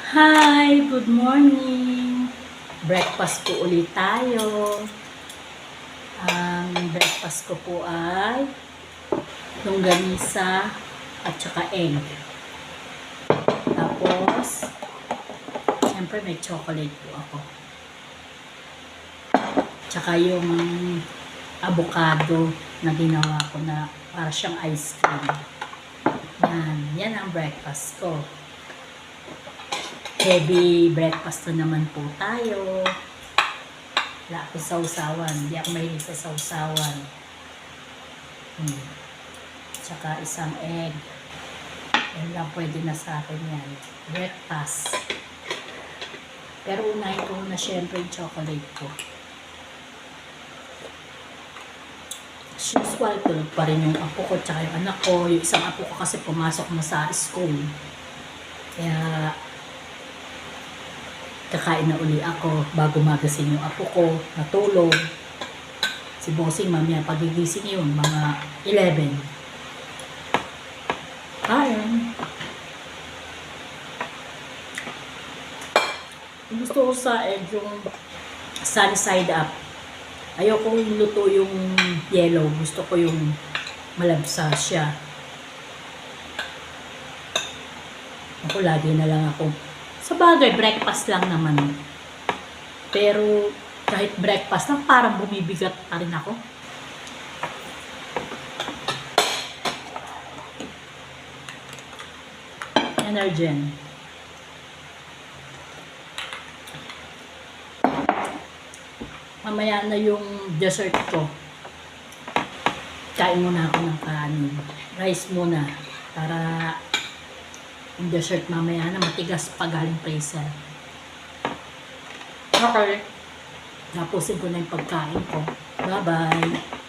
Hi! Good morning! Breakfast po ulit tayo. Ang breakfast ko po ay longganisa at saka egg. Tapos, siyempre may chocolate po ako. Tsaka yung avocado na ginawa ko na para siyang ice cream. Yan ang breakfast ko. Heavy breakfast na naman po tayo. Wala ako sausawan. Hindi ako mahilig sa sausawan. Tsaka isang egg. Yan lang pwede na sa akin yan. Breakfast. Pero unahin ko na syempre yung chocolate ko. As usual, tulog pa rin yung apo ko tsaka yung anak ko. Yung isang apo ko kasi pumasok na sa school. Kaya kakain na uli ako bago magasing yung apo ko, natulog. Si Bossing mamaya pagigising yun, mga 11. Ayun. Gusto ko sa egg yung sunny side up. Ayoko yung luto yung yellow. Gusto ko yung malabsa siya. Ako lagi na lang ako. Sa bagay, breakfast lang naman. Pero kahit breakfast lang, parang bumibigat pa rin ako. Energen. Mamaya na yung dessert ko. Kain muna ako ng kanin. Rice muna. Para yung dessert mamaya na matigas pa galing freezer. Okay. Tapusin ko na yung pagkain ko. Bye-bye.